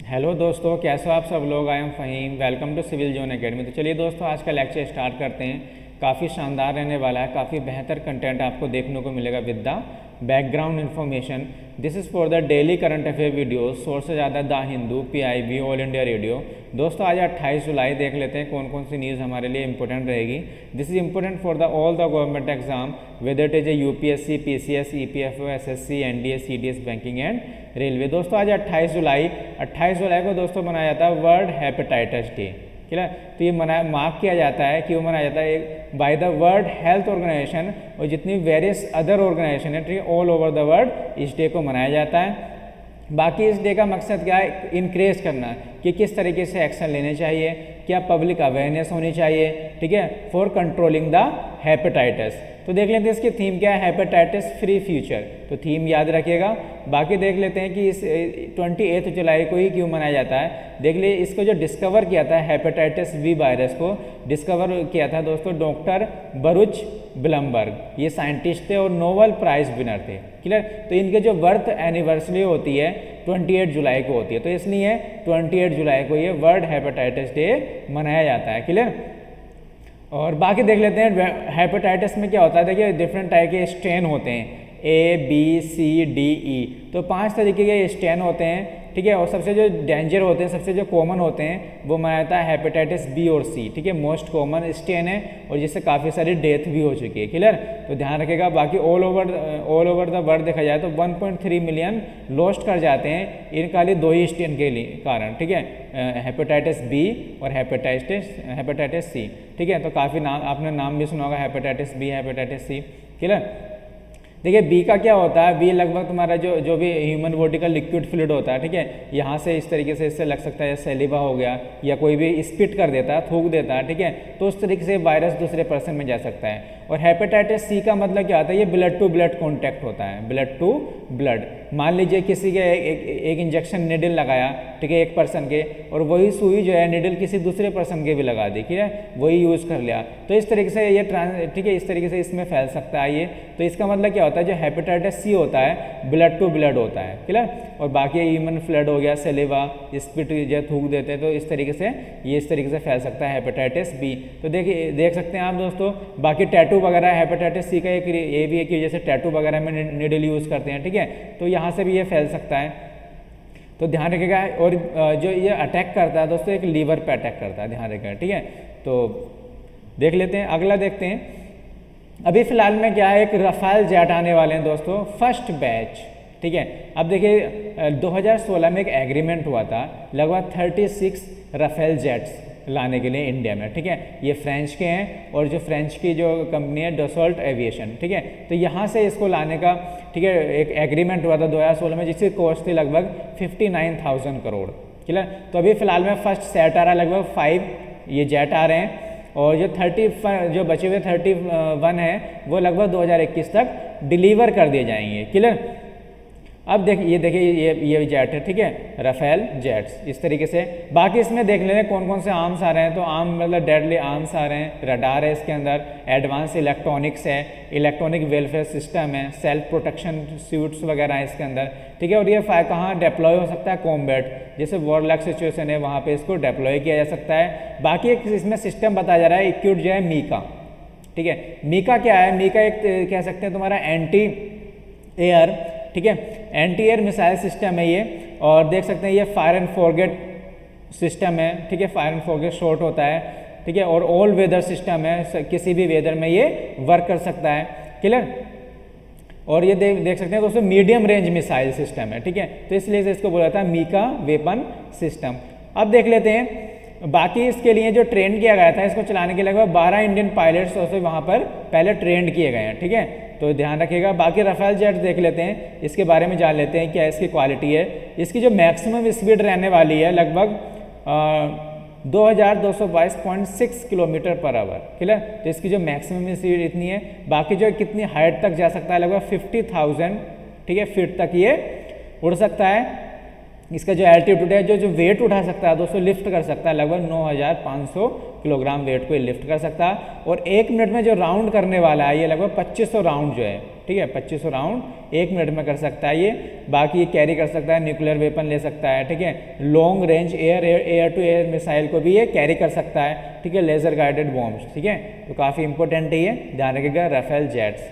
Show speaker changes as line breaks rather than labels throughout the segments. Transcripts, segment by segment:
Hello दोस्तों, कैसे हो आप सब लोग। I am Faheem, welcome to Civil Zone Academy. तो चलिए दोस्तों, आज का लेक्चर स्टार्ट करते हैं। काफ़ी शानदार रहने वाला है, काफ़ी बेहतर कंटेंट आपको देखने को मिलेगा with the background information. This is for the daily current affair video. Sources आधा the Hindu, PIB, all India radio. दोस्तों आज 28 जुलाई देख लेते हैं कौन कौन सी न्यूज़ हमारे लिए इंपॉर्टेंट रहेगी। This is important for the all the government exam, whether it is a UPSC, PCS, EPFO, SSC, NDA, CDS, banking and railway. दोस्तों आज 28 जुलाई को दोस्तों मनाया जाता है वर्ल्ड हेपेटाइटिस डे। ठीक है, तो ये मार्क किया जाता है, क्यों मनाया जाता है, by the world health organisation और जितनी वेरियस अदर ऑर्गेनाइजेशन है, ठीक है, ऑल ओवर द वर्ल्ड इस डे को मनाया जाता है। बाकी इस डे का मकसद क्या है, इनक्रेज करना कि किस तरीके से एक्शन लेने चाहिए, क्या पब्लिक अवेयरनेस होनी चाहिए, ठीक है, फॉर कंट्रोलिंग द हेपेटाइटिस। तो देख लेते हैं इसकी थीम क्या है, हेपेटाइटिस फ्री फ्यूचर। तो थीम याद रखिएगा। बाकी देख लेते हैं कि इस 28 जुलाई को ही क्यों मनाया जाता है। देख लिए, इसको जो डिस्कवर किया था हेपेटाइटिस बी वायरस को डिस्कवर किया था दोस्तों डॉक्टर बरुच ब्लमबर्ग। ये साइंटिस्ट थे और नोबेल प्राइज विनर थे। क्लियर। तो इनके जो बर्थ एनिवर्सरी होती है 28 जुलाई को होती है, तो इसलिए 28 जुलाई को ये वर्ल्ड हेपेटाइटिस डे मनाया जाता है। क्लियर। और बाकी देख लेते हैं हेपेटाइटिस में क्या होता है। देखिए डिफरेंट टाइप के स्ट्रेन होते हैं, ABCDE। तो 5 तरीके के स्ट्रेन होते हैं, ठीक है। और सबसे जो डेंजर होते हैं, सबसे जो कॉमन होते हैं, वो माना जाता है हेपेटाइटिस B और C, ठीक है। मोस्ट कॉमन स्ट्रेन है और जिससे काफ़ी सारी डेथ भी हो चुकी है। क्लियर। तो ध्यान रखिएगा। बाकी ऑल ओवर द वर्ल्ड देखा जाए तो 1.3 मिलियन लॉस्ट कर जाते हैं इन खाली 2 ही स्ट्रेन के कारण, ठीक है, हेपेटाइटिस B और हेपेटाइटिस C, ठीक है। तो काफ़ी नाम आपने नाम भी सुना होगा, hepatitis B, hepatitis C। Clear. देखिए बी का क्या होता है, बी लगभग तुम्हारा जो भी ह्यूमन बॉडी का लिक्विड फ्लूइड होता है, ठीक है, यहाँ से इस तरीके से इससे लग सकता है, सेलिवा हो गया या कोई भी स्पिट कर देता है, थूक देता है, ठीक है, तो उस तरीके से वायरस दूसरे पर्सन में जा सकता है। और हेपेटाइटिस C का मतलब क्या होता है, ये ब्लड टू ब्लड कॉन्टैक्ट होता है, ब्लड टू ब्लड। मान लीजिए किसी के एक इंजेक्शन निडल लगाया, ठीक है, एक पर्सन के, और वही सुई जो है निडल किसी दूसरे पर्सन के भी लगा दी, ठीक है, वही यूज़ कर लिया, तो इस तरीके से ये ठीक है, इस तरीके से इसमें फैल सकता है ये। तो इसका मतलब क्या होता है, जो हेपेटाइटिस C होता है ब्लड टू ब्लड होता है। क्लियर। और बाकी ह्यूमन फ्लड हो गया, सेलिवा, स्पिट जो थूक देते हैं, तो इस तरीके से फैल सकता है हेपेटाइटिस B। तो देख सकते हैं आप दोस्तों। बाकी टैटू वगैरह हेपेटाइटिस C का एक ये भी है कि जैसे टैटू वगैरह में निडल यूज़ करते हैं, ठीक है, तो यहाँ से भी ये फैल सकता है, तो ध्यान रखिएगा। और जो ये अटैक करता है दोस्तों, एक लीवर पे अटैक करता है, ध्यान रखिएगा, ठीक है। तो देख लेते हैं, अगला देखते हैं। अभी फिलहाल में क्या है, एक राफेल जेट आने वाले हैं दोस्तों, फर्स्ट बैच, ठीक है। अब देखिए 2016 में एक एग्रीमेंट हुआ था लगभग 36 राफेल जेट्स लाने के लिए इंडिया में, ठीक है। ये फ्रेंच के हैं और जो फ्रेंच की जो कंपनी है डसॉल्ट एविएशन, ठीक है, तो यहाँ से इसको लाने का, ठीक है, एक एग्रीमेंट हुआ था 2016 में, जिसकी कॉस्ट थी लगभग 59,000 करोड़। क्लियर। तो अभी फिलहाल में फर्स्ट सेट आ रहा है, लगभग 5 ये जेट आ रहे हैं, और जो बचे हुए 31 है वो लगभग 2021 तक डिलीवर कर दिए जाएंगे। क्लियर। अब देखिए ये जेट है, ठीक है, राफेल जेट्स, इस तरीके से। बाकी इसमें देख लें कौन कौन से आर्म्स आ रहे हैं, तो आर्म मतलब डेडली आर्म्स आ रहे हैं, रडार है इसके अंदर, एडवांस इलेक्ट्रॉनिक्स है, इलेक्ट्रॉनिक वेलफेयर सिस्टम है, सेल्फ प्रोटेक्शन सूट्स वगैरह है इसके अंदर, ठीक है। और ये कहाँ डिप्लॉय हो सकता है, कॉम्बैट, जैसे वॉर लाइक सिचुएशन है वहाँ पे इसको डिप्लॉय किया जा सकता है। बाकी एक इसमें सिस्टम बताया जा रहा है, इक्विप जो है मीका, ठीक है। मीका क्या है, मीका एक कह सकते हैं तुम्हारा एंटी एयर, ठीक है, एंटी एयर मिसाइल सिस्टम है ये। और देख सकते हैं ये फायर एंड फॉरगेट सिस्टम है, ठीक है, फायर एंड फॉरगेट शॉट होता है, ठीक है। और ऑल वेदर सिस्टम है, किसी भी वेदर में ये वर्क कर सकता है। क्लियर। और ये देख सकते हैं दोस्तों मीडियम रेंज मिसाइल सिस्टम है, ठीक है, तो इसलिए से इसको बोला था मीका वेपन सिस्टम। अब देख लेते हैं बाकी इसके लिए जो ट्रेन किया गया था, इसको चलाने के लगभग 12 इंडियन पायलट्स वहाँ पर पहले ट्रेंड किए गए हैं, ठीक है, तो ध्यान रखिएगा। बाकी राफेल जेट देख लेते हैं, इसके बारे में जान लेते हैं क्या इसकी क्वालिटी है। इसकी जो मैक्सिमम स्पीड रहने वाली है लगभग 2222.6 किलोमीटर पर आवर। क्लियर। तो इसकी जो मैक्सिमम स्पीड इतनी है। बाकी जो कितनी हाइट तक जा सकता है, लगभग 50,000, ठीक है, फीट तक ये उड़ सकता है। इसका जो एल्टीट्यूड है, जो वेट उठा सकता है दोस्तों, लिफ्ट कर सकता है लगभग 9500 किलोग्राम वेट को ये लिफ्ट कर सकता है। और 1 मिनट में जो राउंड करने वाला है ये लगभग 2500 राउंड जो है, ठीक है, 2500 राउंड 1 मिनट में कर सकता है ये। बाकी ये कैरी कर सकता है, न्यूक्लियर वेपन ले सकता है, ठीक है, long range air to air missile को भी ये कैरी कर सकता है, ठीक है, लेज़र गाइडेड बॉम्ब्स, ठीक है। तो काफ़ी इंपॉर्टेंट है ये, ध्यान रखिएगा, राफेल जेट्स।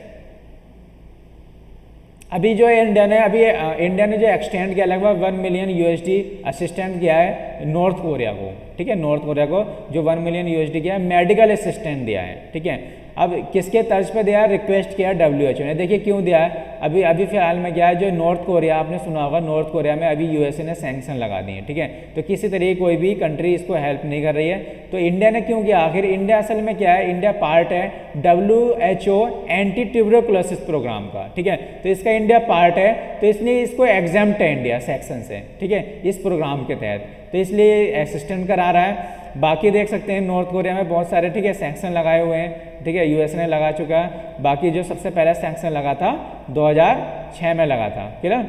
अभी जो इंडिया ने जो एक्सटेंड किया लगभग 1 मिलियन USD असिस्टेंट किया है नॉर्थ कोरिया को, ठीक है, नॉर्थ कोरिया को जो 1 मिलियन USD किया है, मेडिकल असिस्टेंट दिया है, ठीक है। अब किसके तर्ज पे दिया है, रिक्वेस्ट किया WHO ने। देखिए क्यों दिया है, अभी फिलहाल में क्या है, जो नॉर्थ कोरिया, आपने सुना होगा नॉर्थ कोरिया में अभी USA ने सैंक्शन लगा दिए, ठीक है। तो किसी तरीके कोई भी कंट्री इसको हेल्प नहीं कर रही है, तो इंडिया ने क्यों किया आखिर। इंडिया असल में क्या है, इंडिया पार्ट है WHO एंटी ट्यूबरकुलोसिस प्रोग्राम का, ठीक है। तो इसका इंडिया पार्ट है, तो इसलिए इसको एग्जाम्प्ट है इंडिया सेक्शन से, ठीक है, इस प्रोग्राम के तहत, तो इसलिए असिस्टेंट करा रहा है। बाकी देख सकते हैं नॉर्थ कोरिया में बहुत सारे, ठीक है, सैंक्शन लगाए हुए हैं, ठीक है, US ने लगा चुका है। बाकी जो सबसे पहला सैंक्शन लगा था 2006 में लगा था, क्लियर।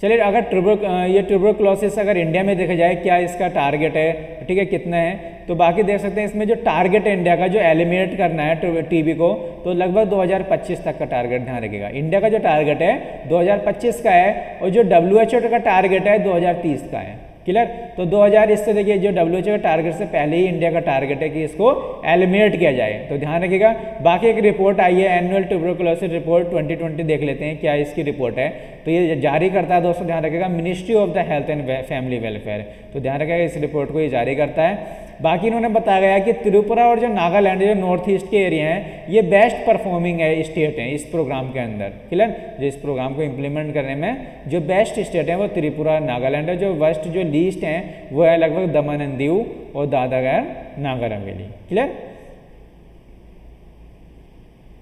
चलिए, अगर ट्यूबरकुलोसिस अगर इंडिया में देखा जाए क्या इसका टारगेट है, ठीक है, कितने हैं, तो बाकी देख सकते हैं इसमें जो टारगेट है इंडिया का, जो एलिमिनेट करना है TB को, तो लगभग 2025 तक का टारगेट, ध्यान रखिएगा। इंडिया का जो टारगेट है 2025 का है, और जो WHO का टारगेट है 2030 का है, क्लियर। तो 2000 इससे देखिए जो WHO का टारगेट से पहले ही इंडिया का टारगेट है कि इसको एलिमिनेट किया जाए, तो ध्यान रखिएगा। बाकी एक रिपोर्ट आई है, एनुअल ट्यूबरकुलोसिस रिपोर्ट 2020, देख लेते हैं क्या इसकी रिपोर्ट है। तो ये जारी करता है दोस्तों, ध्यान रखिएगा, ministry of the health and family welfare, तो ध्यान रखिएगा इस रिपोर्ट को ये जारी करता है। बाकी इन्होंने बताया गया कि त्रिपुरा और जो नागालैंड, जो नॉर्थ ईस्ट के एरिया हैं, ये बेस्ट परफॉर्मिंग है स्टेट हैं इस प्रोग्राम के अंदर, क्लियर। जो इस प्रोग्राम को इम्प्लीमेंट करने में जो बेस्ट स्टेट है वो त्रिपुरा, नागालैंड है। जो वेस्ट, जो लीस्ट हैं वो है लगभग दमन एंड दीव और दादरा नागर हवेली, क्लियर।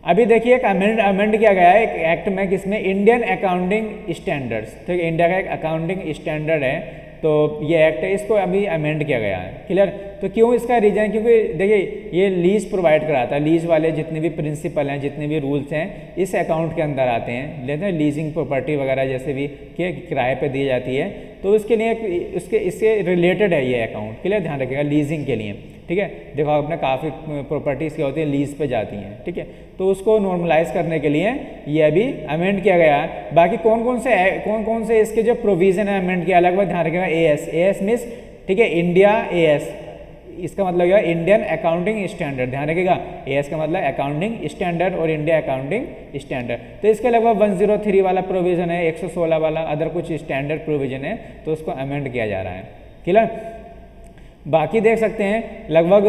अभी देखिए एक अमेंड किया गया है एक एक्ट में, किसमें, इंडियन अकाउंटिंग स्टैंडर्ड्स, तो इंडिया का एक अकाउंटिंग स्टैंडर्ड है, तो ये एक्ट है, इसको अभी अमेंड किया गया है, क्लियर। तो क्यों इसका रीजन है, क्योंकि देखिए ये लीज प्रोवाइड कराता है, लीज वाले जितने भी प्रिंसिपल हैं, जितने भी रूल्स हैं, इस अकाउंट के अंदर आते हैं, लेते हैं लीजिंग प्रॉपर्टी वगैरह जैसे भी किराए पे दी जाती है, तो उसके लिए इससे रिलेटेड है ये अकाउंट, क्लियर, ध्यान रखिएगा, लीजिंग के लिए, ठीक है। देखो आपने काफ़ी प्रॉपर्टीज़ क्या होती है, लीज पे जाती हैं, ठीक है, तो उसको नॉर्मलाइज करने के लिए ये अभी अमेंड किया गया है। बाकी कौन कौन से इसके जो प्रोविज़न है अमेंड किया, लगभग ध्यान रखिएगा, AS मीन्स, ठीक है, इंडिया AS, इसका मतलब क्या, इंडियन अकाउंटिंग स्टैंडर्ड, ध्यान रखिएगा, AS का मतलब अकाउंटिंग स्टैंडर्ड और इंडिया अकाउंटिंग स्टैंडर्ड। तो इसके लगभग 103 वाला प्रोविज़न है, 116 वाला अदर कुछ स्टैंडर्ड प्रोविज़न है, तो उसको अमेंड किया जा रहा है, क्लियर। बाकी देख सकते हैं लगभग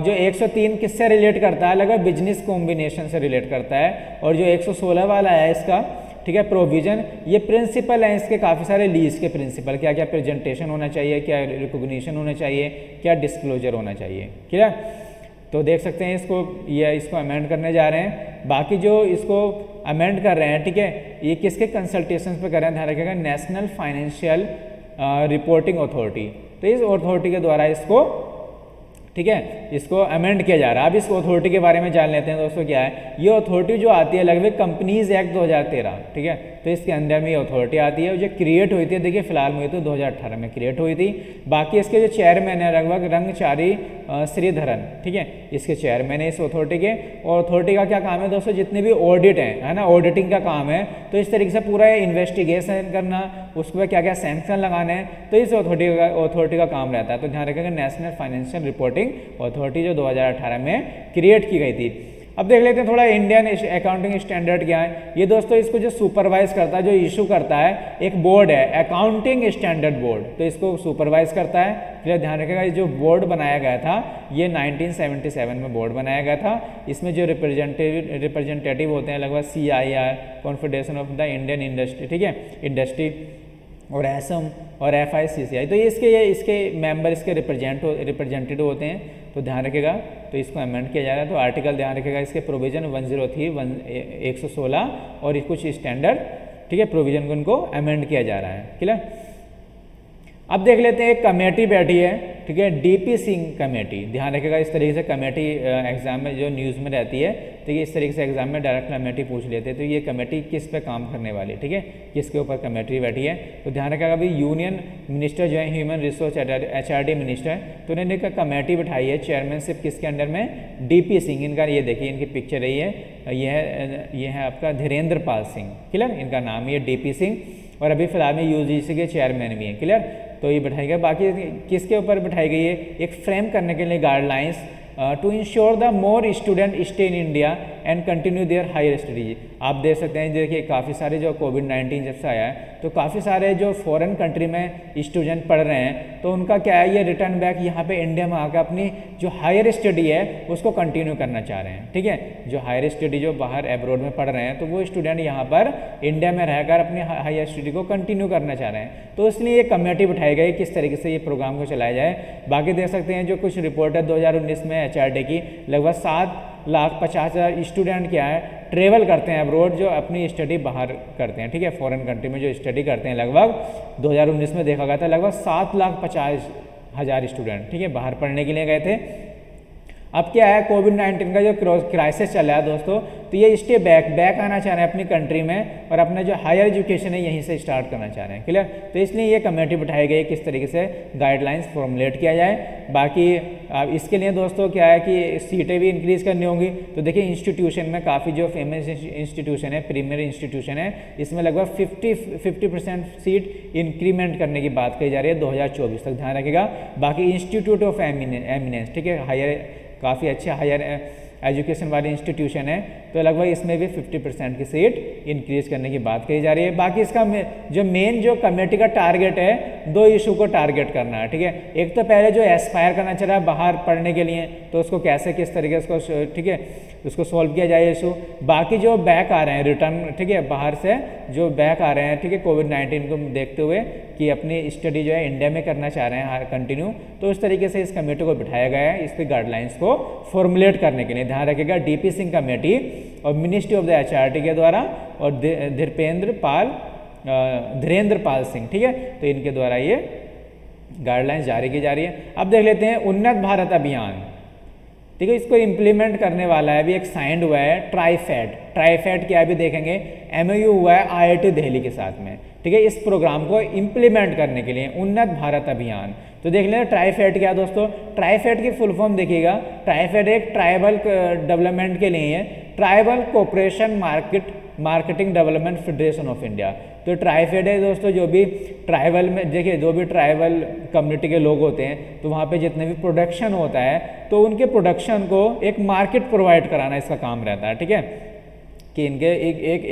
जो 103 किससे रिलेट करता है, लगभग बिजनेस कॉम्बिनेशन से रिलेट करता है, और जो 116 वाला है इसका, ठीक है, प्रोविज़न, ये प्रिंसिपल हैं इसके काफ़ी सारे लीज के प्रिंसिपल, क्या क्या प्रेजेंटेशन होना चाहिए, क्या रिकॉग्निशन होना चाहिए, क्या डिस्क्लोजर होना चाहिए, क्लियर। तो देख सकते हैं इसको अमेंड करने जा रहे हैं। बाकी जो इसको अमेंड कर रहे हैं, ठीक है, ये किसके कंसल्टेशन पे कर रहे हैं, ध्यान रखिएगा, नेशनल फाइनेंशियल रिपोर्टिंग अथॉरिटी, तो इस अथॉरिटी के द्वारा इसको, ठीक है, इसको अमेंड किया जा रहा है। अब इस अथॉरिटी के बारे में जान लेते हैं दोस्तों, क्या है ये अथॉरिटी जो आती है, लगभग कंपनीज एक्ट 2013, ठीक है, तो इसके अंदर में ये अथॉरिटी आती है, जो क्रिएट हुई थी, देखिए फिलहाल में हुई तो 2018 में क्रिएट हुई थी। बाकी इसके जो चेयरमैन है लगभग रंगचारी श्रीधरन, ठीक है, इसके चेयरमैन है इस अथॉरिटी के। और अथॉरिटी का क्या काम है दोस्तों, जितने भी ऑडिट है ना, ऑडिटिंग का काम है, तो इस तरीके से पूरा इन्वेस्टिगेशन करना, उस पर क्या क्या सैंक्शन लगाने हैं, तो इस अथॉरिटी का काम रहता है। तो ध्यान रखिएगा, नेशनल फाइनेंशियल रिपोर्टिंग अथॉरिटी जो 2018 में क्रिएट की गई थी। अब देख लेते हैं थोड़ा इंडियन अकाउंटिंग स्टैंडर्ड क्या है। ये दोस्तों इसको जो सुपरवाइज करता है, जो इशू करता है, एक बोर्ड है अकाउंटिंग स्टैंडर्ड बोर्ड, तो इसको सुपरवाइज करता है। फिर ध्यान रखिएगा, ये जो बोर्ड बनाया गया था ये 1977 में बोर्ड बनाया गया था। इसमें जो रिप्रेजेंटेटिव होते हैं लगभग CIR, confederation of the Indian industry, ठीक है, इंडस्ट्री, और ASM और FICCI, तो ये इसके मेंबर, इसके रिप्रेजेंटेटिव होते हैं। तो ध्यान रखिएगा, तो इसको अमेंड किया जा रहा है। तो आर्टिकल ध्यान रखिएगा, इसके प्रोविज़न 103, 116 और कुछ स्टैंडर्ड, ठीक है, प्रोविज़न को इनको अमेंड किया जा रहा है, क्लियर। अब देख लेते हैं, एक कमेटी बैठी है, ठीक है, डीपी सिंह कमेटी। ध्यान रखिएगा, इस तरीके से कमेटी एग्जाम में जो न्यूज़ में रहती है, ठीक है, इस तरीके से एग्जाम में डायरेक्ट कमेटी पूछ लेते हैं। तो ये कमेटी किस पे काम करने वाली है, ठीक है, किसके ऊपर कमेटी बैठी है। तो ध्यान रखिएगा, अभी यूनियन मिनिस्टर जो है ह्यूमन रिसोर्स HRD मिनिस्टर, तो उन्होंने एक कमेटी बिठाई है, चेयरमैनशिप किसके अंडर में, डीपी सिंह। इनका ये देखिए, इनकी पिक्चर रही है, ये है आपका धीरेन्द्र पाल सिंह, क्लियर, इनका नाम ये डीपी सिंह, और अभी फिलहाल में UGC के चेयरमैन भी हैं, क्लियर। तो ये बैठाई गई, बाकी किसके ऊपर बैठाई गई है, एक फ्रेम करने के लिए guidelines to ensure the more student stay in India and continue their higher studies. आप देख सकते हैं, देखिए काफ़ी सारे जो कोविड-19 जब से आया है, तो काफ़ी सारे जो फॉरेन कंट्री में स्टूडेंट पढ़ रहे हैं, तो उनका क्या है, ये रिटर्न बैक यहाँ पे इंडिया में आकर अपनी जो हायर स्टडी है उसको कंटिन्यू करना चाह रहे हैं, ठीक है। जो हायर स्टडी जो बाहर एब्रोड में पढ़ रहे हैं, तो वो स्टूडेंट यहाँ पर इंडिया में रहकर अपनी हायर स्टडी को कंटिन्यू करना चाह रहे हैं। तो इसलिए ये कमेटी बिठाई गई किस तरीके से ये प्रोग्राम को चलाया जाए। बाकी देख सकते हैं, जो कुछ रिपोर्ट है 2019 में HRD की, लगभग 7,50,000 स्टूडेंट क्या है, ट्रेवल करते हैं अब्रोड, जो अपनी स्टडी बाहर करते हैं, ठीक है, फॉरेन कंट्री में जो स्टडी करते हैं। लगभग 2019 में देखा गया था, लगभग 7,50,000 स्टूडेंट, ठीक है, बाहर पढ़ने के लिए गए थे। अब क्या है, कोविड-19 का जो क्राइसिस चल रहा है दोस्तों, तो ये स्टे बैक आना चाह रहे हैं अपनी कंट्री में, और अपना जो हायर एजुकेशन है यहीं से स्टार्ट करना चाह रहे हैं, क्लियर। तो इसलिए ये कमेटी बिठाई गई किस तरीके से गाइडलाइंस फॉर्मुलेट किया जाए। बाकी अब इसके लिए दोस्तों क्या है कि सीटें भी इंक्रीज़ करनी होंगी। तो देखिए, इंस्टीट्यूशन में काफ़ी जो फेमस इंस्टीट्यूशन है, प्रीमियर इंस्टीट्यूशन है, इसमें लगभग 50% सीट इंक्रीमेंट करने की बात कही जा रही है 2024 तक, ध्यान रखिएगा। बाकी इंस्टीट्यूट ऑफ एमिनेंस, ठीक है, हायर, काफ़ी अच्छे हायर एजुकेशन वाली इंस्टीट्यूशन है, तो लगभग इसमें भी 50% की सीट इंक्रीज़ करने की बात कही जा रही है। बाकी इसका जो मेन जो कमेटी का टारगेट है, 2 इशू को टारगेट करना है, ठीक है। एक तो पहले जो एस्पायर करना चाह रहा है बाहर पढ़ने के लिए, तो उसको कैसे किस तरीके से उसको, ठीक है, उसको सॉल्व किया जाए इशू। बाकी जो बैक आ रहे हैं रिटर्न, ठीक है, बाहर से जो बैक आ रहे हैं, ठीक है, कोविड-19 को देखते हुए कि अपनी स्टडी जो है इंडिया में करना चाह रहे हैं कंटिन्यू, तो उस तरीके से इस कमेटी को बिठाया गया है इसकी गाइडलाइंस को फॉर्मुलेट करने के लिए। ध्यान रखिएगा, डीपी सिंह कमेटी और मिनिस्ट्री ऑफ द HRD के द्वारा, और धीरेन्द्र पाल सिंह, ठीक है, तो इनके द्वारा ये गाइडलाइंस जारी की जा रही है। अब देख लेते हैं उन्नत भारत अभियान, ठीक है, इसको इम्प्लीमेंट करने वाला है, अभी एक साइंड हुआ है ट्राइफेड क्या अभी देखेंगे, MOU हुआ है IIT दिल्ली के साथ में, ठीक है, इस प्रोग्राम को इम्प्लीमेंट करने के लिए उन्नत भारत अभियान। तो देख लें ट्राइफेड क्या दोस्तों, ट्राइफेड की फुल फॉर्म देखिएगा, ट्राइफेड एक ट्राइबल डेवलपमेंट के लिए है, tribal cooperation marketing development federation of India. तो ट्राइफेड है दोस्तों, जो भी ट्राइबल में देखिए, जो भी ट्राइबल कम्युनिटी के लोग होते हैं, तो वहाँ पे जितने भी प्रोडक्शन होता है, तो उनके प्रोडक्शन को एक मार्केट प्रोवाइड कराना इसका काम रहता है, ठीक है, कि इनके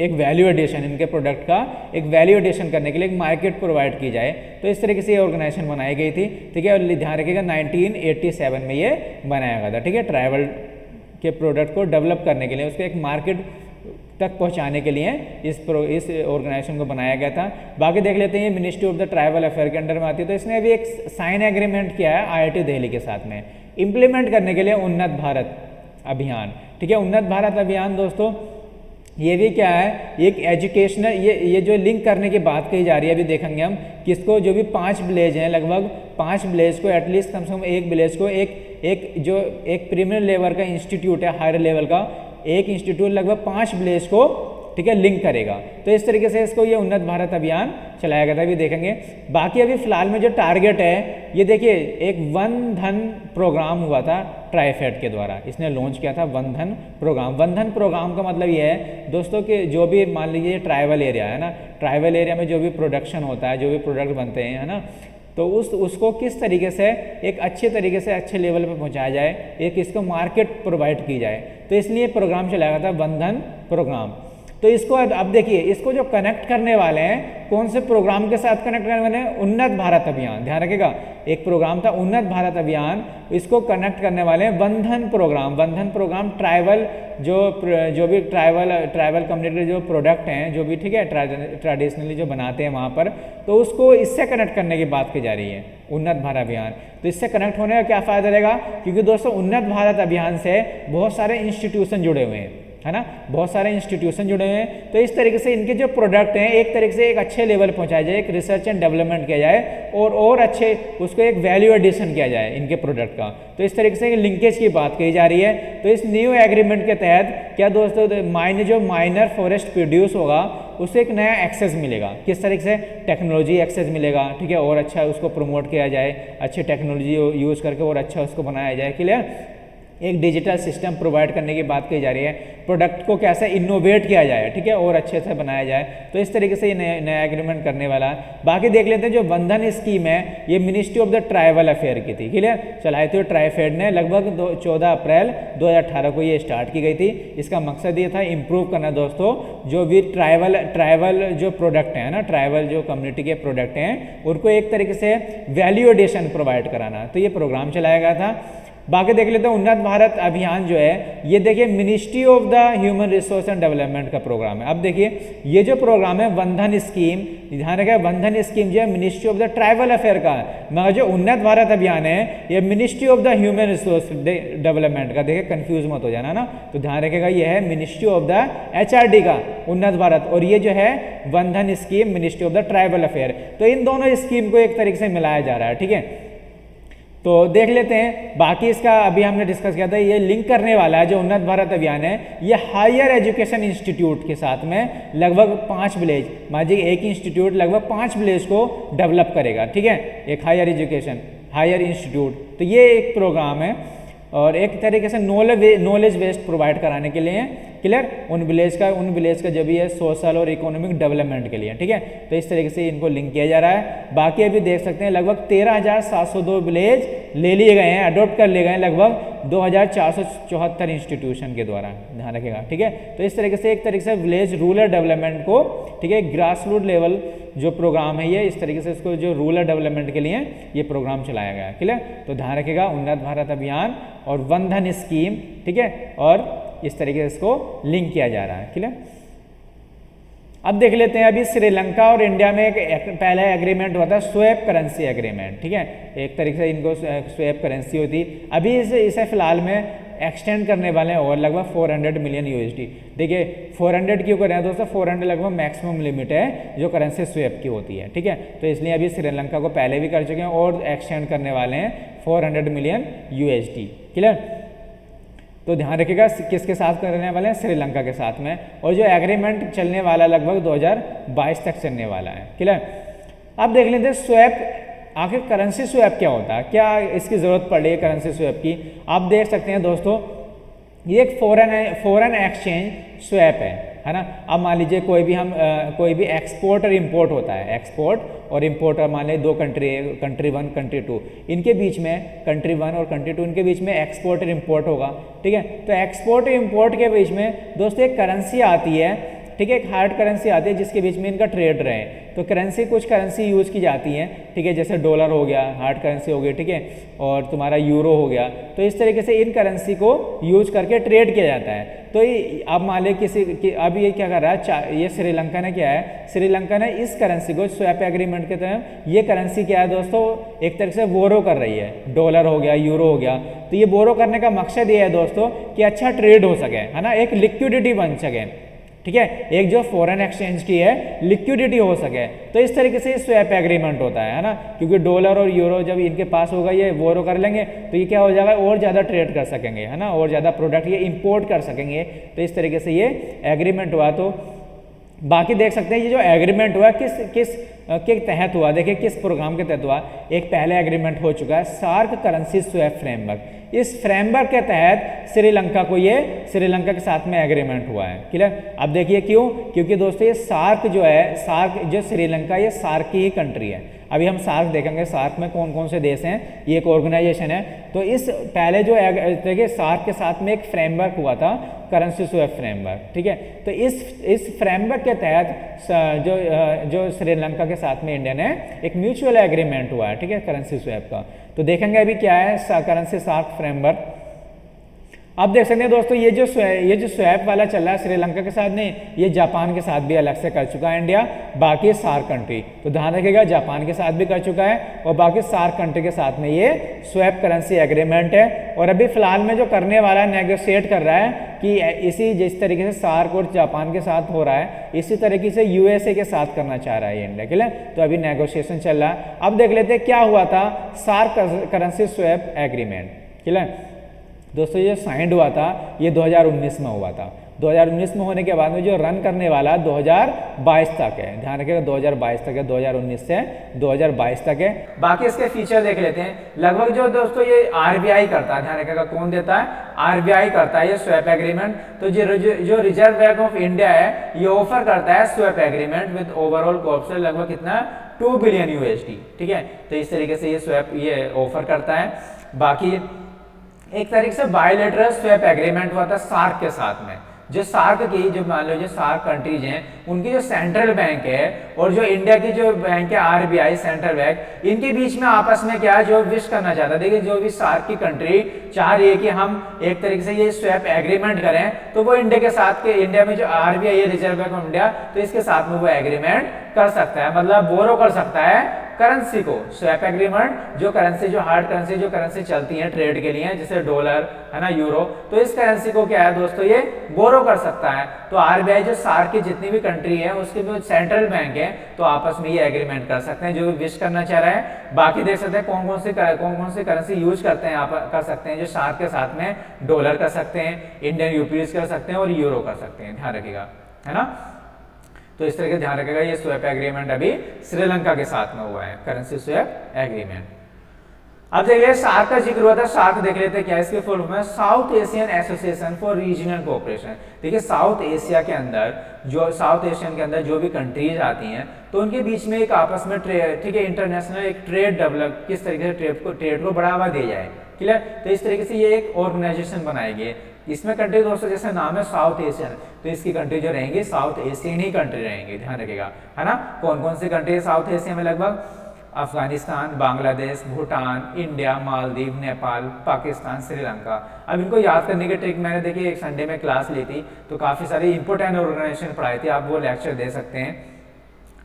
एक वैल्यू एडिशन, इनके प्रोडक्ट का एक वैल्यू एडिशन करने के लिए एक मार्केट प्रोवाइड की जाए। तो इस तरीके से ये ऑर्गेनाइजेशन बनाई गई थी, ठीक है, और ध्यान रखिएगा 1987 में ये बनाया गया था, ठीक है, ट्राइबल के प्रोडक्ट को डेवलप करने के लिए, उसको एक मार्केट तक पहुंचाने के लिए इस ऑर्गेनाइजेशन को बनाया गया था। बाकी देख लेते हैं, ministry of the tribal affair के अंडर में आती है, तो इसने अभी एक साइन एग्रीमेंट किया है IIT दिल्ली के साथ में इम्प्लीमेंट करने के लिए उन्नत भारत अभियान, ठीक है। उन्नत भारत अभियान दोस्तों, ये भी क्या है, एक एजुकेशनल, ये जो लिंक करने की बात कही जा रही है, अभी देखेंगे हम किसको, जो भी 5 विलेज हैं, लगभग 5 विलेज को एटलीस्ट कम से कम एक विलेज को एक प्रीमियर लेवल का इंस्टीट्यूट है, हायर लेवल का एक इंस्टीट्यूट लगभग 5 विलेज को, ठीक है, लिंक करेगा। तो इस तरीके से इसको ये उन्नत भारत अभियान चलाया गया था, अभी देखेंगे। बाकी अभी फिलहाल में जो टारगेट है, ये देखिए, एक वन धन प्रोग्राम हुआ था ट्राइफेड के द्वारा, इसने लॉन्च किया था वन धन प्रोग्राम। वन धन प्रोग्राम का मतलब ये है दोस्तों कि जो भी मान लीजिए ट्राइबल एरिया है ना, ट्राइबल एरिया में जो भी प्रोडक्शन होता है, जो भी प्रोडक्ट बनते हैं, है ना, तो उसको किस तरीके से एक अच्छे तरीके से अच्छे लेवल पे पहुंचाया जाए, एक इसको मार्केट प्रोवाइड की जाए। तो इसलिए प्रोग्राम चलाया गया था वन धन प्रोग्राम। तो इसको अब देखिए, इसको जो कनेक्ट करने वाले हैं, कौन से प्रोग्राम के साथ कनेक्ट करने वाले हैं, उन्नत भारत अभियान। ध्यान रखिएगा, एक प्रोग्राम था उन्नत भारत अभियान, इसको कनेक्ट करने वाले हैं वंधन प्रोग्राम ट्राइबल जो भी ट्राइबल कम्युनिटी के जो प्रोडक्ट हैं, जो भी, ठीक है, ट्रेडिशनली जो बनाते हैं वहाँ पर, तो उसको इससे कनेक्ट करने की बात की जा रही है उन्नत भारत अभियान। तो इससे कनेक्ट होने का क्या फ़ायदा रहेगा, क्योंकि दोस्तों उन्नत भारत अभियान से बहुत सारे इंस्टीट्यूशन जुड़े हुए हैं, है ना, बहुत सारे इंस्टीट्यूशन जुड़े हुए हैं। तो इस तरीके से इनके जो प्रोडक्ट हैं एक तरीके से एक अच्छे लेवल पहुंचाया जाए, एक रिसर्च एंड डेवलपमेंट किया जाए और अच्छे उसको एक वैल्यू एडिशन किया जाए इनके प्रोडक्ट का। तो इस तरीके से लिंकेज की बात कही जा रही है। तो इस न्यू एग्रीमेंट के तहत क्या दोस्तों, जो माइनर फॉरेस्ट प्रोड्यूस होगा उसे एक नया एक्सेस मिलेगा। किस तरीके से, टेक्नोलॉजी एक्सेस मिलेगा, ठीक है, और अच्छा उसको प्रमोट किया जाए, अच्छी टेक्नोलॉजी यूज़ करके और अच्छा उसको बनाया जाए। क्लियर, एक डिजिटल सिस्टम प्रोवाइड करने की बात की जा रही है, प्रोडक्ट को कैसे इनोवेट किया जाए, ठीक है, और अच्छे से बनाया जाए। तो इस तरीके से ये नया एग्रीमेंट करने वाला है। बाकी देख लेते हैं जो वंदन स्कीम है, ये ministry of the tribal affair की थी। क्लियर, चलाई थी ट्राइफेड ने, लगभग 14 अप्रैल 2018 को ये स्टार्ट की गई थी। इसका मकसद ये था इम्प्रूव करना दोस्तों जो भी ट्राइबल जो प्रोडक्ट हैं ना, ट्राइबल जो कम्युनिटी के प्रोडक्ट हैं उनको एक तरीके से वैल्यू एडिशन प्रोवाइड कराना। तो ये प्रोग्राम चलाया गया था। बाकी देख लेते हैं उन्नत भारत अभियान जो है, ये देखिए ministry of the human resource and development का प्रोग्राम है। अब देखिए ये जो प्रोग्राम है वंदन स्कीम, ध्यान रखें वंदन स्कीम जो है ministry of the tribal affair का है, मगर जो उन्नत भारत अभियान है ये ministry of the human resource development का। देखिए कंफ्यूज मत हो जाना ना, तो ध्यान रखेगा ये है मिनिस्ट्री ऑफ द HRD का उन्नत भारत, और ये जो है वंदन scheme ministry of the tribal affair. तो इन दोनों स्कीम को एक तरीके से मिलाया जा रहा है, ठीक है। तो देख लेते हैं बाकी इसका, अभी हमने डिस्कस किया था, ये लिंक करने वाला है जो उन्नत भारत अभियान है, ये हायर एजुकेशन इंस्टीट्यूट के साथ में लगभग 5 विलेज, मान लीजिए एक इंस्टीट्यूट लगभग 5 विलेज को डेवलप करेगा, ठीक है, एक हायर इंस्टीट्यूट। तो ये एक प्रोग्राम है और एक तरीके से नॉलेज बेस्ड प्रोवाइड कराने के लिए, क्लियर, उन विलेज का जो भी है सोशल और इकोनॉमिक डेवलपमेंट के लिए, ठीक है। तो इस तरीके से इनको लिंक किया जा रहा है। बाकी अभी देख सकते हैं लगभग 13,702 विलेज ले लिए गए हैं, अडोप्ट कर लिए गए हैं लगभग 2,474 इंस्टीट्यूशन के द्वारा, ध्यान रखेगा, ठीक है। तो इस तरीके से एक तरीके से विलेज रूरल डेवलपमेंट को, ठीक है, ग्रास रूट लेवल जो प्रोग्राम है ये इस तरीके से इसको जो रूरल डेवलपमेंट के लिए ये प्रोग्राम चलाया गया है, क्लियर। तो ध्यान रखेगा उन्नत भारत अभियान और वंदन स्कीम, ठीक है, और इस तरीके से इसको लिंक किया जा रहा है, क्लियर। अब देख लेते हैं अभी श्रीलंका और इंडिया में एक पहला एग्रीमेंट हुआ था स्वैप करेंसी एग्रीमेंट, ठीक है, एक तरीके से इनको स्वैप करेंसी होती। अभी इसे फिलहाल में एक्सटेंड करने वाले हैं और लगभग 400 मिलियन USD। देखिए 400 क्यों कर रहे हैं दोस्तों, 400 लगभग मैक्सिमम लिमिट है जो करेंसी स्वैप की होती है, ठीक है। तो इसलिए अभी श्रीलंका को पहले भी कर चुके हैं और एक्सटेंड करने वाले हैं 400 मिलियन USD, क्लियर। तो ध्यान रखिएगा किसके साथ करने वाले हैं, श्रीलंका के साथ में, और जो एग्रीमेंट चलने वाला लगभग 2022 तक चलने वाला है, क्लियर। अब देख लेते हैं स्वैप, आखिर करेंसी स्वैप क्या होता है, क्या इसकी ज़रूरत पड़ रही है करेंसी स्वैप की। आप देख सकते हैं दोस्तों ये एक फॉरेन एक्सचेंज स्वैप है ना। अब मान लीजिए कोई भी एक्सपोर्ट और इंपोर्ट होता है, एक्सपोर्ट और इंपोर्ट, और मान लीजिए 2 कंट्री, कंट्री 1 कंट्री 2, इनके बीच में कंट्री 1 और कंट्री 2 इनके बीच में एक्सपोर्ट और इंपोर्ट होगा, ठीक है। तो एक्सपोर्ट और इंपोर्ट के बीच में दोस्तों एक करेंसी आती है, ठीक है, एक हार्ड करेंसी आती है जिसके बीच में इनका ट्रेड रहे। तो कुछ करेंसी यूज़ की जाती हैं, ठीक है, जैसे डॉलर हो गया, हार्ड करेंसी हो गई, ठीक है, और तुम्हारा यूरो हो गया। तो इस तरीके से इन करेंसी को यूज करके ट्रेड किया जाता है। तो अब मान लीजिए अब ये क्या कर रहा है, ये श्रीलंका ने क्या है, श्रीलंका ने इस करेंसी को स्वैप एग्रीमेंट के तहत, ये करेंसी क्या है दोस्तों, एक तरह से बोरो कर रही है, डॉलर हो गया, यूरो हो गया। तो ये बोरो करने का मकसद ये है दोस्तों कि अच्छा ट्रेड हो सके, है ना, एक लिक्विडिटी बन सके, ठीक है, एक जो फॉरेन एक्सचेंज की है लिक्विडिटी हो सके। तो इस तरीके से स्वैप एग्रीमेंट होता है ना, क्योंकि डॉलर और यूरो जब इनके पास होगा, ये बोरो कर लेंगे तो ये क्या हो जाएगा, और ज़्यादा ट्रेड कर सकेंगे, है ना, और ज़्यादा प्रोडक्ट ये इंपोर्ट कर सकेंगे। तो इस तरीके से ये एग्रीमेंट हुआ। तो बाकी देख सकते हैं ये जो एग्रीमेंट हुआ किस के तहत हुआ, देखिए किस प्रोग्राम के तहत हुआ। एक पहले एग्रीमेंट हो चुका है सार्क करेंसी स्वैप फ्रेमवर्क, इस फ्रेमवर्क के तहत श्रीलंका के साथ में एग्रीमेंट हुआ है, क्लियर। अब देखिए क्यों, क्योंकि दोस्तों ये सार्क जो श्रीलंका, ये सार्क की ही कंट्री है। अभी हम सार्क देखेंगे, सार्क में कौन कौन से देश हैं, ये एक ऑर्गेनाइजेशन है। तो इस पहले जो देखिए सार्क के साथ में एक फ्रेमवर्क हुआ था, करेंसी स्वैप फ्रेमवर्क, ठीक है। तो इस फ्रेमवर्क के तहत जो श्रीलंका के साथ में इंडिया ने एक म्यूचुअल एग्रीमेंट हुआ है, ठीक है, करेंसी स्वैप का। तो देखेंगे अभी क्या है करेंसी सार्क फ्रेमवर्क। अब देख सकते हैं दोस्तों ये जो स्वैप वाला चल रहा है श्रीलंका के साथ नहीं, ये जापान के साथ भी अलग से कर चुका है इंडिया, बाकी सार्क कंट्री। तो ध्यान रखिएगा जापान के साथ भी कर चुका है और बाकी सार्क कंट्री के साथ में ये स्वैप करेंसी एग्रीमेंट है। और अभी फिलहाल में जो करने वाला है, नेगोशिएट कर रहा है कि इसी जिस तरीके से सार्क और जापान के साथ हो रहा है इसी तरीके से यूएसए के साथ करना चाह रहा है इंडिया, क्लियर। तो अभी नेगोशिएशन चल रहा है। अब देख लेते हैं क्या हुआ था SAARC currency swap agreement, clear. दोस्तों ये साइंड हुआ था, ये 2019 में हुआ था। 2019 में होने के बाद में जो रन करने वाला 2022 तक है, ध्यान रखिएगा 2022 तक है, 2019 से 2022 तक है। बाकी इसके फीचर देख लेते हैं। लगभग जो दोस्तों ये आरबीआई करता है, ध्यान रखिएगा कौन देता है, आरबीआई करता है ये स्वैप एग्रीमेंट। तो जो रिजर्व बैंक ऑफ इंडिया है ये ऑफर करता है swap agreement with overall cost लगभग कितना 2 बिलियन यूएसडी, ठीक है। तो इस तरीके से ये स्वैप ये ऑफर करता है। बाकी एक तरीके से बायलैटरल स्वैप एग्रीमेंट हुआ था सार्क के साथ में। जो सार्क की जो मान लो जो सार्क कंट्रीज हैं उनकी जो सेंट्रल बैंक है और जो इंडिया की जो बैंक है आरबीआई सेंट्रल बैंक, इनके बीच में आपस में क्या जो विश करना चाहता है। देखिए जो भी सार्क की कंट्री चाह रही है कि हम एक तरीके से ये स्वैप एग्रीमेंट करें, तो वो इंडिया के साथ के इंडिया में जो आरबीआई है रिजर्व बैंक ऑफ इंडिया, तो इसके साथ में वो एग्रीमेंट कर सकता है, मतलब बोरो कर सकता है करेंसी को। स्वैप एग्रीमेंट जो करेंसी जो हार्ड करेंसी जो करेंसी चलती है ट्रेड के लिए जैसे डॉलर है ना, यूरो, तो इस करेंसी को क्या है दोस्तों ये बोरो कर सकता है। तो आरबीआई जो सार्क की जितनी भी कंट्री है उसके जो सेंट्रल बैंक है तो आपस में ये एग्रीमेंट कर सकते हैं जो भी विश करना चाह रहे हैं। बाकी देख सकते हैं कौन कौन सी करेंसी यूज करते हैं, आप कर सकते हैं जो सार्क के साथ में डॉलर कर सकते हैं, इंडियन यूपीज कर सकते हैं और यूरो कर सकते हैं, ध्यान रखिएगा, है ना। तो इस तरह के ध्यान रखेगा ये स्वैप एग्रीमेंट अभी श्रीलंका के साथ में हुआ है, करेंसी स्वैप एग्रीमेंट। अब देखिए सार्क का जिक्र हुआ था, सार्क देख लेते हैं क्या इसके फुल फॉर्म है, south Asian association for regional cooperation. देखिए साउथ एशिया के अंदर साउथ एशियन के अंदर जो भी कंट्रीज आती हैं तो उनके बीच में एक आपस में ठीक है इंटरनेशनल एक ट्रेड डेवलप, किस तरीके से ट्रेड को बढ़ावा दिया जाए, क्लियर। तो इस तरीके से ये एक ऑर्गेनाइजेशन बनाई गई। इसमें कंट्री दोस्तों जैसे नाम है साउथ एशियन, तो इसकी कंट्री जो रहेंगी साउथ एशियन ही कंट्री रहेंगी, ध्यान रखिएगा, है ना। कौन कौन सी कंट्री है साउथ एशिया में, लगभग अफगानिस्तान, बांग्लादेश, भूटान, इंडिया, मालदीव, नेपाल, पाकिस्तान, श्रीलंका। अब इनको याद करने की ट्रिक मैंने देखिए एक संडे में क्लास ली थी तो काफ़ी सारी इंपोर्टेंट ऑर्गेनाइजेशन पढ़ाई थी, आप वो लेक्चर दे सकते हैं,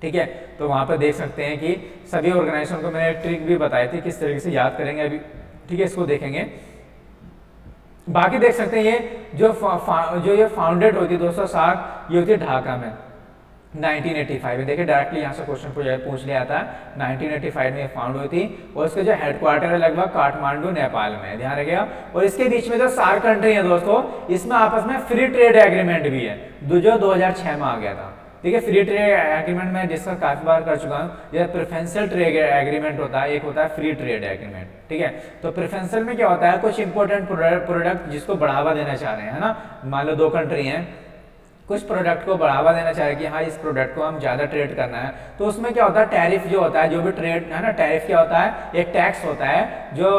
ठीक है। तो वहाँ पर देख सकते हैं कि सभी ऑर्गेनाइजेशन को मैंने ट्रिक भी बताई थी किस तरीके से याद करेंगे अभी, ठीक है, इसको देखेंगे। बाकी देख सकते हैं ये जो ये फाउंडेड होती है दोस्तों सार्क, ये होती है ढाका में 1985 में। देखिए डायरेक्टली यहाँ से क्वेश्चन पूछ लिया था, 1985 में ये फाउंड हुई थी और इसका जो हेडक्वार्टर है लगभग काठमांडू नेपाल में, ध्यान रखिएगा। और इसके बीच में जो सार्क कंट्री है दोस्तों इसमें आपस में फ्री ट्रेड एग्रीमेंट भी है जो 2006 में आ गया था, ठीक है। फ्री ट्रेड एग्रीमेंट में डिस्कस काफी बार कर चुका हूँ। यह प्रेफरेंशियल ट्रेड एग्रीमेंट होता है, एक होता है फ्री ट्रेड एग्रीमेंट, ठीक है। तो प्रेफरेंशियल में क्या होता है, कुछ इंपॉर्टेंट प्रोडक्ट जिसको बढ़ावा देना चाह रहे हैं, है ना, मान लो 2 कंट्री हैं, कुछ प्रोडक्ट को बढ़ावा देना चाह रहे हैं कि हाँ इस प्रोडक्ट को हम ज़्यादा ट्रेड करना है, तो उसमें क्या होता है टैरिफ जो होता है, जो भी ट्रेड है ना, टैरिफ क्या होता है, एक टैक्स होता है जो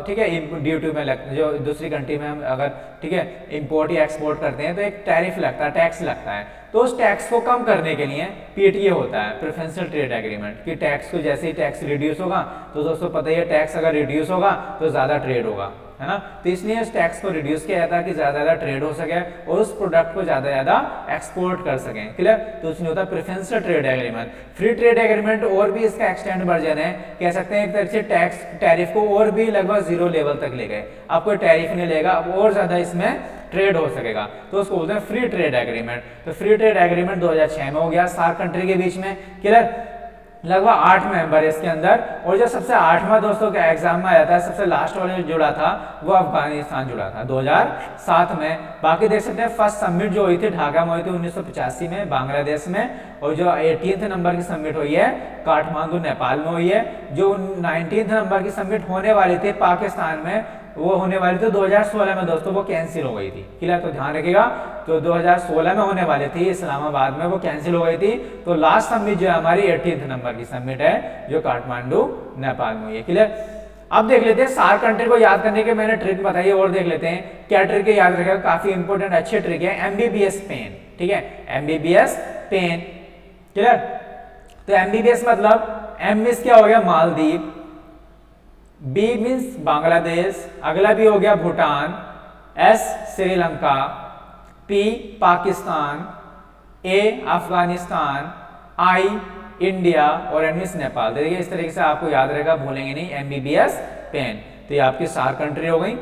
ठीक है ड्यूटी में लगता है, जो दूसरी कंट्री में हम अगर ठीक है इंपोर्ट या एक्सपोर्ट करते हैं तो एक टैरिफ लगता है, टैक्स लगता है। तो उस टैक्स को कम करने के लिए पीटीए होता है, प्रेफरेंशियल ट्रेड एग्रीमेंट, कि टैक्स को जैसे ही टैक्स रिड्यूस होगा तो दोस्तों पता ही है टैक्स अगर रिड्यूस होगा तो ज़्यादा ट्रेड होगा, है ना। तो इसलिए इस टैक्स को रिड्यूस किया जाता है कि ज़्यादा ट्रेड हो सके और उस प्रोडक्ट को ज़्यादा एक्सपोर्ट कर सकें, क्लियर। तो उसमें होता है preferential trade agreement. Free trade agreement और भी इसका एक्सटेंड वर्जन है, कह सकते हैं एक तरह से टैक्स टैरिफ को और भी लगभग 0 लेवल तक ले गए, अब कोई टैरिफ नहीं लेगा, अब और ज़्यादा इसमें ट्रेड हो सकेगा, तो उसको बोलते हैं फ्री ट्रेड एग्रीमेंट। तो फ्री ट्रेड एग्रीमेंट 2006 में हो गया सार्क कंट्री के बीच में, क्लियर। लगभग 8 मेंबर है इसके अंदर, और जो सबसे 8वां दोस्तों के एग्जाम में आया था, सबसे लास्ट वाले जो जुड़ा था वो अफगानिस्तान जुड़ा था 2007 में। बाकी देख सकते हैं फर्स्ट समिट जो हुई थी ढाका में हुई थी 1985 में बांग्लादेश में, और जो 18th नंबर की समिट हुई है काठमांडू नेपाल में हुई है। जो 19th नंबर की समिट होने वाली थी पाकिस्तान में, वो होने वाली थी 2016 में दोस्तों, वो कैंसिल हो गई थी, क्लियर। तो ध्यान रखिएगा, तो 2016 में होने वाली थी इस्लामाबाद में, वो कैंसिल हो गई थी। तो लास्ट समिट जो है हमारी 18th नंबर की समिट है जो काठमांडू नेपाल में हुई है, क्लियर। अब देख लेते हैं सार्क कंट्री को याद करने के मैंने ट्रिक बताई है, और देख लेते हैं क्या ट्रिक है, याद रखिएगा काफी इंपोर्टेंट अच्छे ट्रिक है। MBBS पेन, ठीक है, MBBS पेन, क्लियर। तो MBBS मतलब M मींस क्या हो गया मालदीव, B मीन्स बांग्लादेश, अगला भी हो गया भूटान, S श्रीलंका, पी पाकिस्तान, ए अफगानिस्तान, आई इंडिया और एन नेपाल। देखिए इस तरीके से आपको याद रहेगा, भूलेंगे नहीं, MBBS पेन। तो ये आपकी 4 कंट्री हो गई।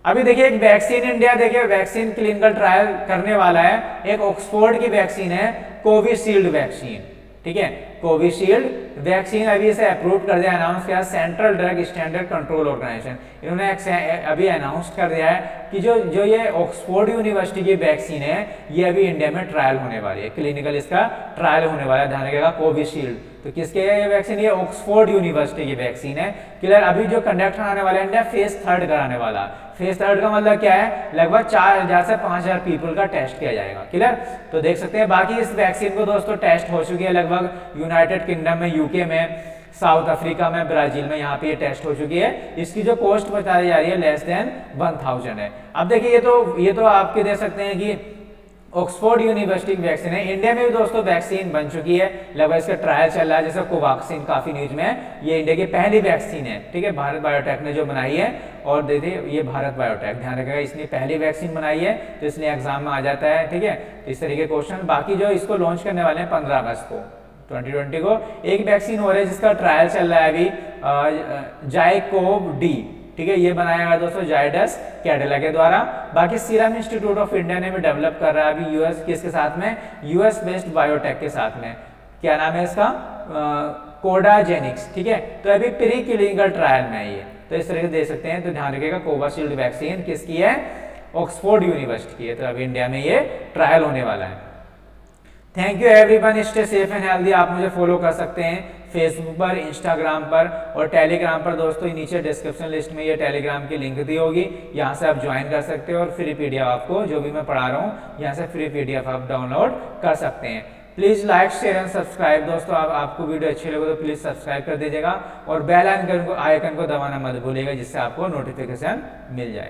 अभी देखिए एक वैक्सीन इंडिया, देखिए वैक्सीन क्लिनिकल ट्रायल करने वाला है। एक ऑक्सफोर्ड की वैक्सीन है कोविशील्ड वैक्सीन, ठीक है, कोविशील्ड वैक्सीन अभी इसे अप्रूव कर दिया, अनाउंस किया central drug standard control organisation. इन्होंने अभी अनाउंस कर दिया है कि जो ये ऑक्सफोर्ड यूनिवर्सिटी की वैक्सीन है, ये अभी इंडिया में ट्रायल होने वाली है, क्लिनिकल इसका ट्रायल होने वाला है। ध्यान रखिएगा, कोविशील्ड। तो किसके है ये वैक्सीन? ये ऑक्सफोर्ड यूनिवर्सिटी की वैक्सीन है। क्लियर। अभी जो कंडक्ट आने वाला है इंडिया फेज 3 कराने वाला। फेज 3 का मतलब क्या है? लगभग 4000 से 5000 पीपल का टेस्ट किया जाएगा। क्लियर। तो देख सकते हैं बाकी इस वैक्सीन को दोस्तों टेस्ट हो चुकी है लगभग यूनाइटेड किंगडम में, यूके में, साउथ अफ्रीका में, ब्राजील में, यहाँ पे ये टेस्ट हो चुकी है। इसकी जो कॉस्ट बताई जा रही है लेस देन 1000 है। अब देखिए ये तो आपके दे सकते हैं कि ऑक्सफोर्ड यूनिवर्सिटी की वैक्सीन है। इंडिया में भी दोस्तों वैक्सीन बन चुकी है, लगभग इसका ट्रायल चल रहा है। जैसे कोवैक्सीन काफी न्यूज में है, ये इंडिया की पहली वैक्सीन है, ठीक है, भारत बायोटेक ने जो बनाई है। और देखिए ये भारत बायोटेक, ध्यान रखिएगा, इसने पहली वैक्सीन बनाई है, तो इसलिए एग्जाम में आ जाता है, ठीक है। तो इस तरीके क्वेश्चन। बाकी जो इसको लॉन्च करने वाले हैं 15 अगस्त को 2020 को एक वैक्सीन हो रही है जिसका ट्रायल चल रहा है अभी, जाइकोव डी, ठीक है, ये बनाया गया दोस्तों जायडस कैडिला के द्वारा। बाकी सीरम इंस्टीट्यूट ऑफ इंडिया ने भी डेवलप कर रहा है अभी यूएस किसके साथ में, यूएस बेस्ड बायोटेक के साथ में। क्या नाम है इसका? कोडाजेनिक्स, ठीक है। तो अभी प्री क्लिनिकल ट्रायल में है ये, तो इस तरह से दे सकते हैं। तो ध्यान रखिएगा कोविशील्ड वैक्सीन किसकी है? ऑक्सफोर्ड यूनिवर्सिटी की है। तो अभी इंडिया में ये ट्रायल होने वाला है। Thank you everyone, stay safe and healthy. आप मुझे फॉलो कर सकते हैं फेसबुक पर, इंस्टाग्राम पर और टेलीग्राम पर। दोस्तों नीचे डिस्क्रिप्शन लिस्ट में ये टेलीग्राम की लिंक दी होगी, यहाँ से आप ज्वाइन कर सकते हो और फ्री पीडीएफ आपको जो भी मैं पढ़ा रहा हूँ यहाँ से फ्री पीडीएफ आप डाउनलोड कर सकते हैं। Please like share and subscribe. दोस्तों आपको वीडियो अच्छी लगे तो प्लीज सब्सक्राइब कर दीजिएगा और बेल आइकन को दबाना मत भूलिएगा, जिससे आपको नोटिफिकेशन मिल जाए।